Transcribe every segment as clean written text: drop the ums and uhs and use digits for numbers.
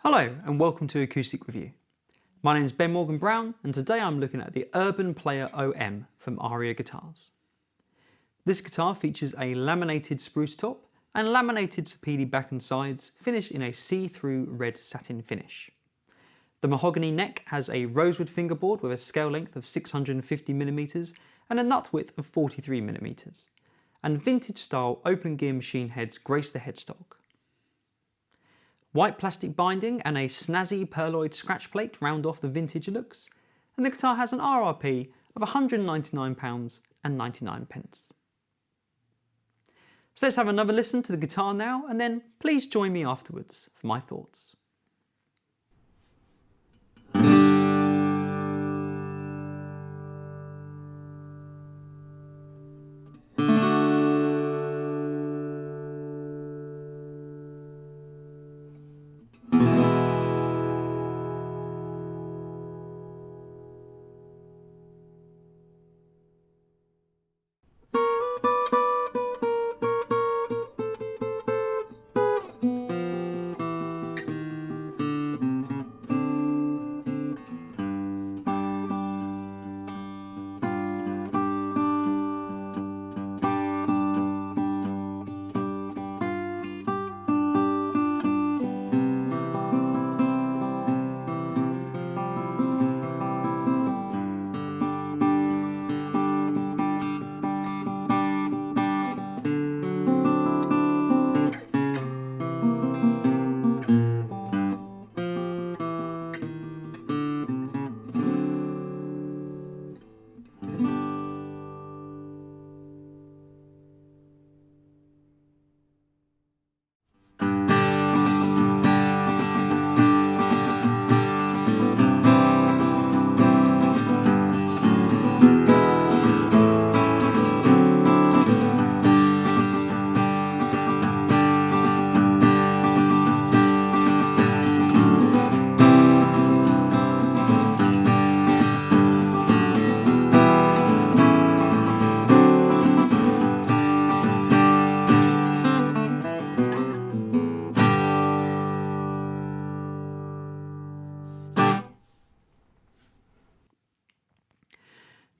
Hello and welcome to Acoustic Review. My name is Ben Morgan Brown and today I'm looking at the Urban Player OM from Aria Guitars. This guitar features a laminated spruce top and laminated sapele back and sides finished in a see-through red satin finish. The mahogany neck has a rosewood fingerboard with a scale length of 650mm and a nut width of 43mm, and vintage style open gear machine heads grace the headstock. White plastic binding and a snazzy perloid scratch plate round off the vintage looks, and the guitar has an RRP of £199.99. So let's have another listen to the guitar now, and then please join me afterwards for my thoughts.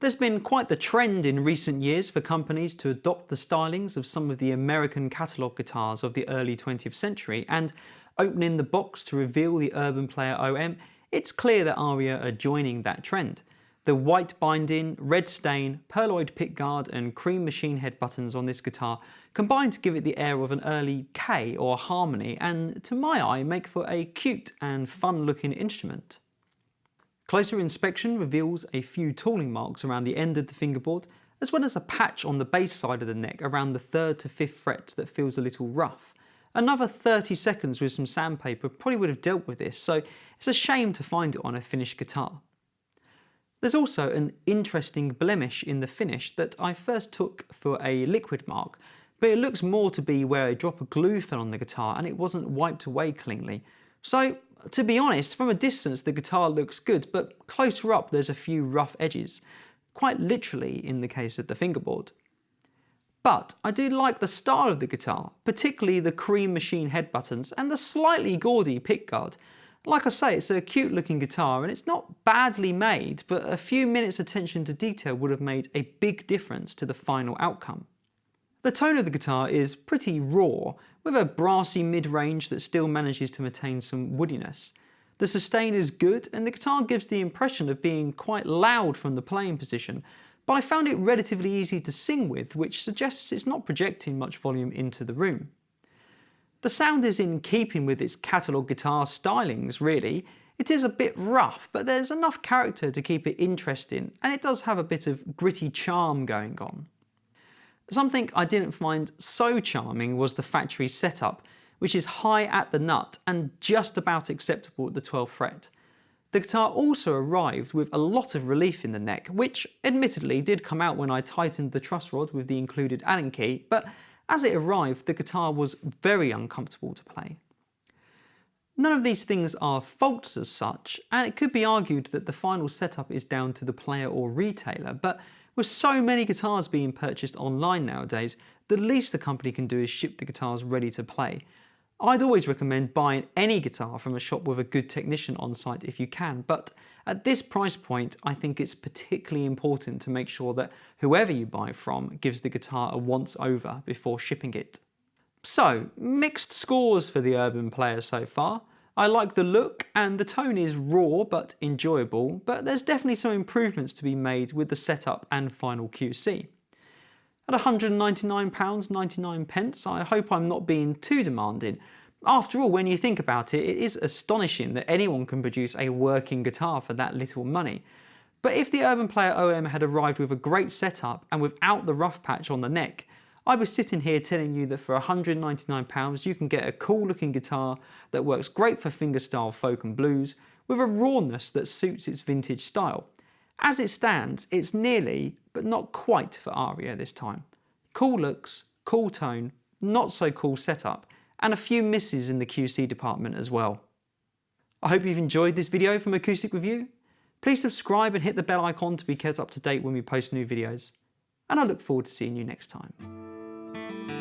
There's been quite the trend in recent years for companies to adopt the stylings of some of the American catalogue guitars of the early 20th century, and opening the box to reveal the Urban Player OM, it's clear that Aria are joining that trend. The white binding, red stain, perloid pickguard and cream machine head buttons on this guitar combine to give it the air of an early K or harmony, and to my eye make for a cute and fun looking instrument. Closer inspection reveals a few tooling marks around the end of the fingerboard, as well as a patch on the bass side of the neck around the 3rd to 5th frets that feels a little rough. Another 30 seconds with some sandpaper probably would have dealt with this, so it's a shame to find it on a finished guitar. There's also an interesting blemish in the finish that I first took for a liquid mark, but it looks more to be where a drop of glue fell on the guitar and it wasn't wiped away cleanly. So, to be honest, from a distance the guitar looks good, but closer up there's a few rough edges, quite literally in the case of the fingerboard. But I do like the style of the guitar, particularly the cream machine head buttons and the slightly gaudy pickguard. Like I say, it's a cute looking guitar and it's not badly made, but a few minutes attention to detail would have made a big difference to the final outcome. The tone of the guitar is pretty raw, with a brassy mid-range that still manages to maintain some woodiness. The sustain is good and the guitar gives the impression of being quite loud from the playing position, but I found it relatively easy to sing with, which suggests it's not projecting much volume into the room. The sound is in keeping with its catalogue guitar stylings really. It is a bit rough, but there's enough character to keep it interesting, and it does have a bit of gritty charm going on. Something I didn't find so charming was the factory setup, which is high at the nut and just about acceptable at the 12th fret. The guitar also arrived with a lot of relief in the neck, which admittedly did come out when I tightened the truss rod with the included Allen key, but as it arrived the guitar was very uncomfortable to play. None of these things are faults as such, and it could be argued that the final setup is down to the player or retailer, but with so many guitars being purchased online nowadays, the least the company can do is ship the guitars ready to play. I'd always recommend buying any guitar from a shop with a good technician on site if you can, but at this price point I think it's particularly important to make sure that whoever you buy from gives the guitar a once over before shipping it. So, mixed scores for the Urban Player so far. I like the look and the tone is raw but enjoyable, but there's definitely some improvements to be made with the setup and final QC. At £199.99, I hope I'm not being too demanding. After all, when you think about it, it is astonishing that anyone can produce a working guitar for that little money. But if the Urban Player OM had arrived with a great setup and without the rough patch on the neck, I was sitting here telling you that for £199 you can get a cool looking guitar that works great for fingerstyle folk and blues with a rawness that suits its vintage style. As it stands, it's nearly, but not quite for Aria this time. Cool looks, cool tone, not so cool setup, and a few misses in the QC department as well. I hope you've enjoyed this video from Acoustic Review. Please subscribe and hit the bell icon to be kept up to date when we post new videos. And I look forward to seeing you next time.